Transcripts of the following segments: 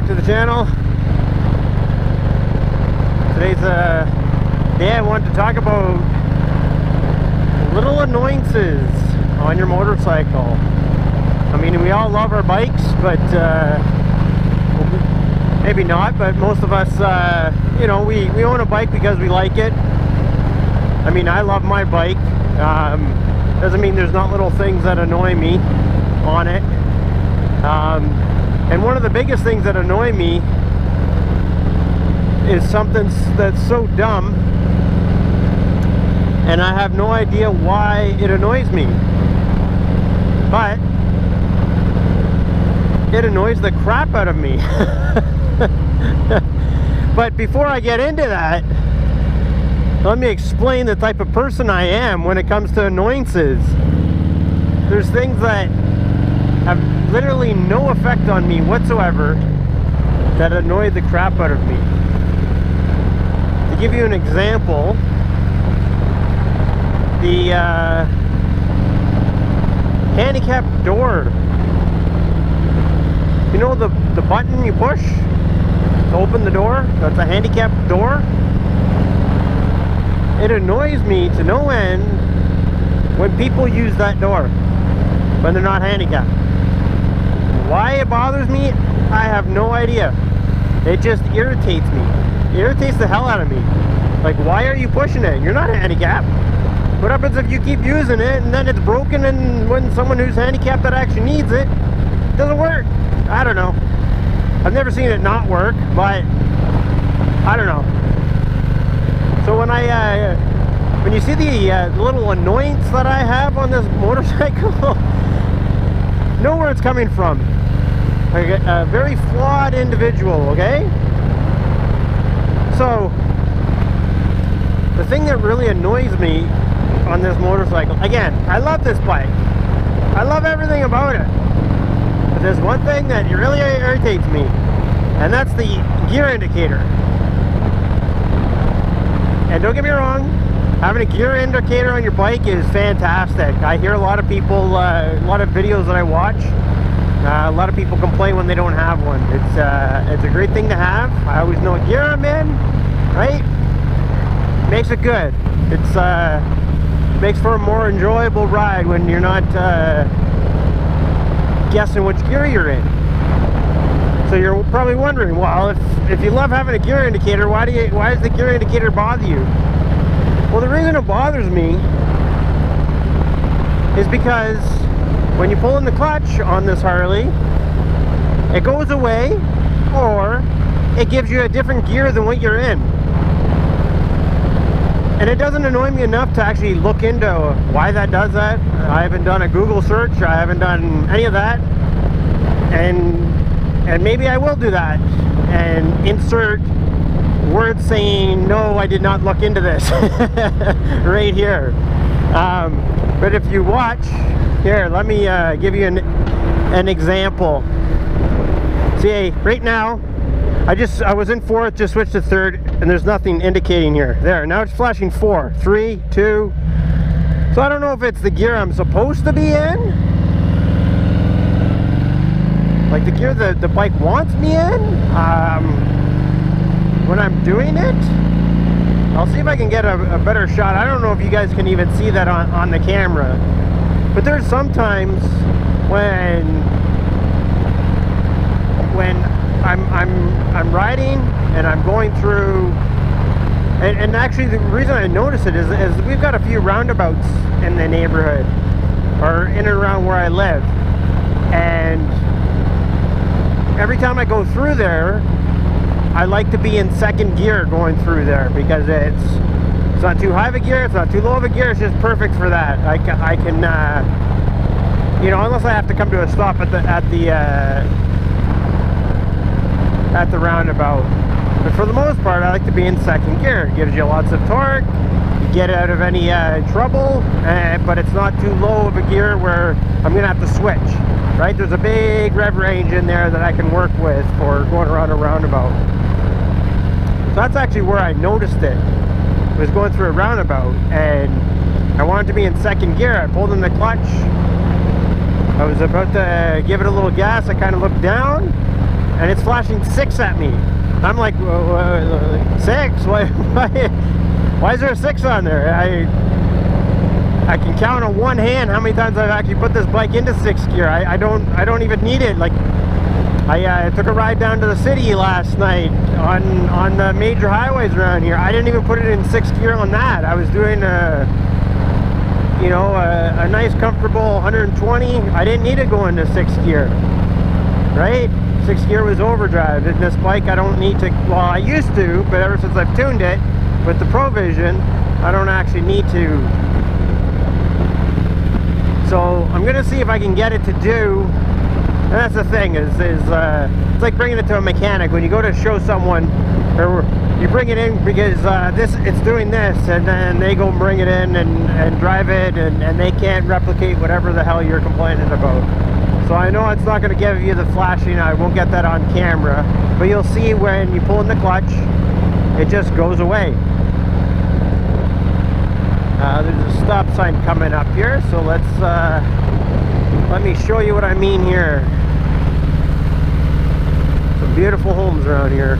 to the channel. Today's a day I wanted to talk about little annoyances on your motorcycle. I mean, we all love our bikes, but maybe not, but most of us, you know, we own a bike because we like it. I mean, I love my bike. Doesn't mean there's not little things that annoy me on it. And one of the biggest things that annoy me is something that's so dumb, and I have no idea why it annoys me. But it annoys the crap out of me. But before I get into that, let me explain the type of person I am when it comes to annoyances. There's things that have literally no effect on me whatsoever that annoy the crap out of me. To give you an example, the handicap door. You know the button you push to open the door? That's a handicap door. It annoys me to no end when people use that door when they're not handicapped. Why it bothers me, I have no idea. It just irritates me. It irritates the hell out of me. Like, why are you pushing it? You're not handicapped. What happens if you keep using it and then it's broken, and when someone who's handicapped that actually needs it, it doesn't work? I don't know. I've never seen it not work, but I don't know. So when you see the little annoyance that I have on this motorcycle, know where it's coming from. Like a very flawed individual, okay? So the thing that really annoys me on this motorcycle, again, I love this bike. I love everything about it. But there's one thing that really irritates me, and that's the gear indicator. And don't get me wrong, having a gear indicator on your bike is fantastic. I hear a lot of people, a lot of videos that I watch, a lot of people complain when they don't have one. It's a great thing to have. I always know what gear I'm in, right? Makes it good. It's makes for a more enjoyable ride when you're not guessing which gear you're in. So you're probably wondering, well, if you love having a gear indicator, why does the gear indicator bother you? Well, the reason it bothers me is because when you pull in the clutch on this Harley, it goes away, or it gives you a different gear than what you're in. And it doesn't annoy me enough to actually look into why that does that. I haven't done a Google search. I haven't done any of that. And maybe I will do that and insert words saying, no, I did not look into this right here. But if you watch, here, let me give you an example. See, right now, I was in fourth, just switched to third, and there's nothing indicating here. There, now it's flashing 4, 3, 2. So I don't know if it's the gear I'm supposed to be in, like the gear that the bike wants me in, when I'm doing it. I'll see if I can get a better shot. I don't know if you guys can even see that on the camera, but there's sometimes when I'm riding and I'm going through, and actually the reason I notice it is we've got a few roundabouts in the neighborhood, or in and around where I live, and every time I go through there, I like to be in second gear going through there, because it's not too high of a gear, it's not too low of a gear, it's just perfect for that. I can you know, unless I have to come to a stop at the roundabout. But for the most part, I like to be in second gear. It gives you lots of torque, you get out of any trouble, but it's not too low of a gear where I'm gonna have to switch, right? There's a big rev range in there that I can work with for going around a roundabout. So that's actually where I noticed it. I was going through a roundabout and I wanted to be in second gear. I pulled in the clutch. I was about to give it a little gas. I kind of looked down and it's flashing 6 at me. I'm like, 6? Why is there a 6 on there? I can count on one hand how many times I've actually put this bike into 6th gear. I don't even need it. Like, I took a ride down to the city last night on the major highways around here. I didn't even put it in 6th gear on that. I was doing you know, a nice comfortable 120. I didn't need to go into 6th gear, right? 6th gear was overdrive. In this bike, I don't need to, well, I used to, but ever since I've tuned it with the ProVision, I don't actually need to. So I'm gonna see if I can get it to do, and that's the thing, is it's like bringing it to a mechanic. When you go to show someone, or you bring it in because it's doing this, and then they go bring it in and drive it, and they can't replicate whatever the hell you're complaining about. So I know it's not going to give you the flashing. I won't get that on camera, but you'll see when you pull in the clutch, it just goes away. There's a stop sign coming up here, so let me show you what I mean here. Some beautiful homes around here.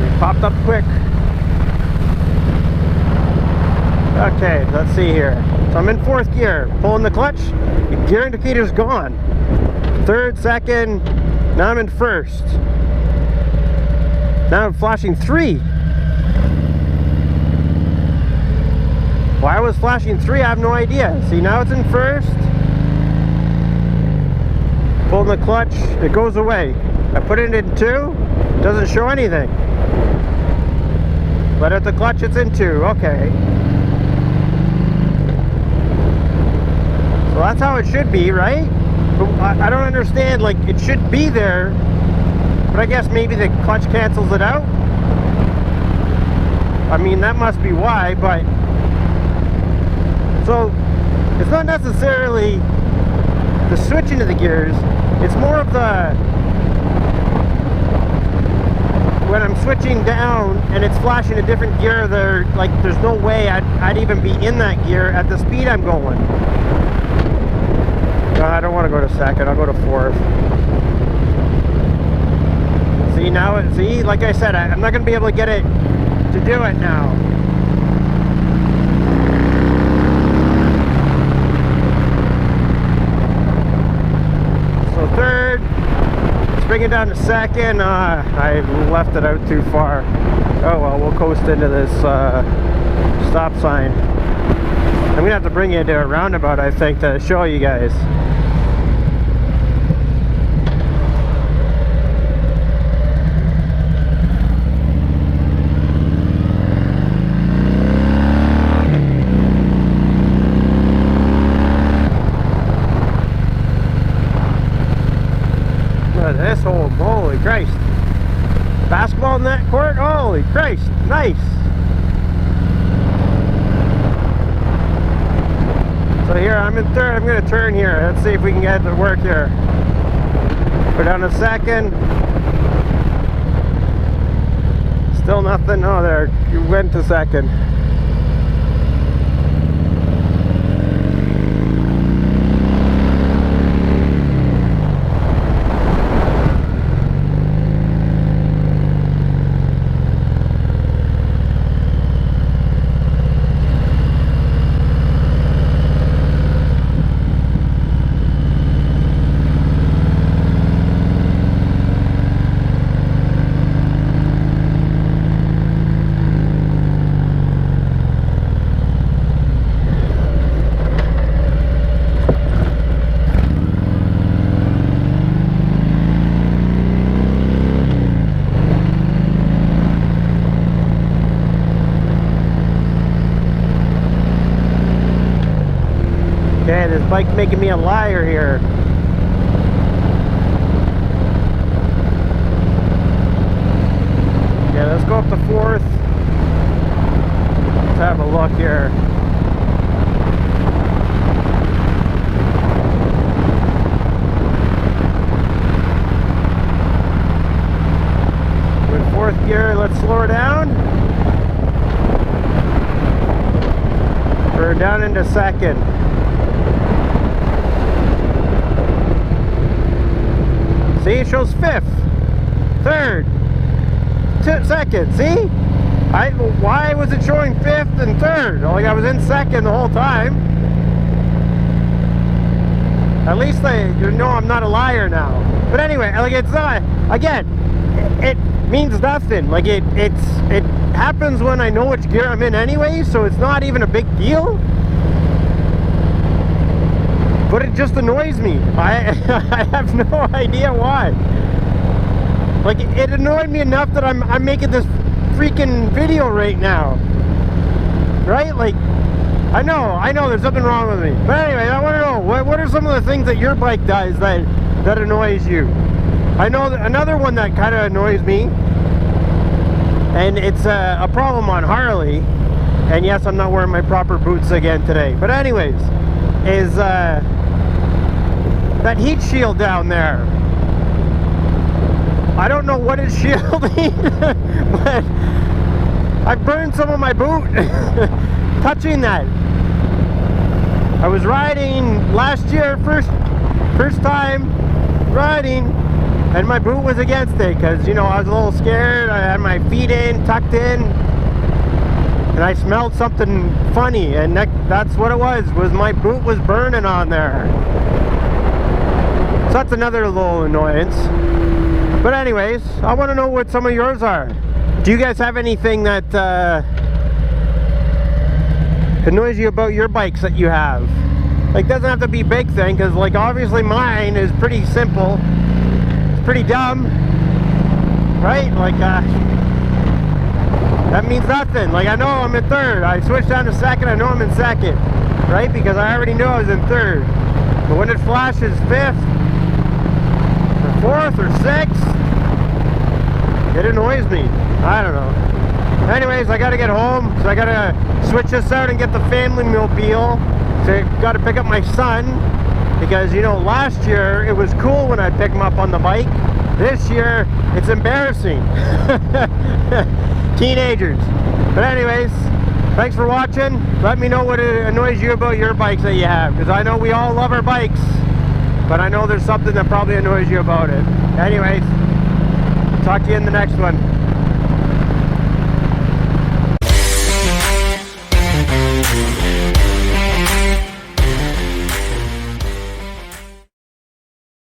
They popped up quick. Okay, let's see here. So I'm in 4th gear, pulling the clutch, the gear indicator's gone. 3rd, 2nd, now I'm in 1st. Now I'm flashing 3. Why I was flashing 3, I have no idea. See, now it's in 1st. Pulling the clutch, it goes away. I put it in 2, doesn't show anything. Let out the clutch, it's in 2, okay. So that's how it should be, right? But I don't understand, like, it should be there, but I guess maybe the clutch cancels it out. I mean, that must be why, but so it's not necessarily the switching of the gears, it's more of the, when I'm switching down and it's flashing a different gear, there's no way I'd even be in that gear at the speed I'm going. No, I don't want to go to 2nd, I'll go to 4th. See, now, see, like I said, I'm not going to be able to get it to do it now. So 3rd, let's bring it down to 2nd. I left it out too far. Oh well, we'll coast into this stop sign. I'm gonna have to bring it to a roundabout, I think, to show you guys. This hole, holy Christ. Basketball in that court, holy Christ, nice. So here, I'm in 3rd, I'm going to turn here. Let's see if we can get it to work here. Go down to 2nd. Still nothing, oh there, you went to 2nd. Okay, this bike's making me a liar here. Okay, let's go up to 4th. Let's have a look here. With 4th gear, let's slow her down. We're down into 2nd. See, it shows 5th, 3rd, 2nd. See? Why was it showing 5th and 3rd? Like I was in 2nd the whole time. At least you know I'm not a liar now. But anyway, like it's not, again, it means nothing. Like it happens when I know which gear I'm in anyway, so it's not even a big deal. But it just annoys me. I have no idea why. Like it annoyed me enough that I'm making this freaking video right now. Right? Like I know there's something wrong with me. But anyway, I want to know what are some of the things that your bike does that annoys you? I know that another one that kind of annoys me, and it's a problem on Harley. And yes, I'm not wearing my proper boots again today. But anyways, is that heat shield down there. I don't know what it's shielding, but I burned some of my boot touching that. I was riding last year, first time riding, and my boot was against it because, you know, I was a little scared. I had my feet tucked in, and I smelled something funny, and that's what it was my boot was burning on there. So that's another little annoyance. But anyways, I want to know what some of yours are. Do you guys have anything that annoys you about your bikes that you have? Like, doesn't have to be a big thing, because like obviously mine is pretty simple. It's pretty dumb, right? Like that means nothing. Like I know I'm in 3rd. I switched down to 2nd. I know I'm in 2nd, right? Because I already knew I was in 3rd. But when it flashes 5th or 4th or 6th, it annoys me. I don't know. Anyways, I gotta get home, so I gotta switch this out and get the family mobile. So I gotta pick up my son, because you know, last year it was cool when I pick him up on the bike. This year it's embarrassing. Teenagers. But anyways, thanks for watching. Let me know what annoys you about your bikes that you have, because I know we all love our bikes, but I know there's something that probably annoys you about it. Anyways, talk to you in the next one.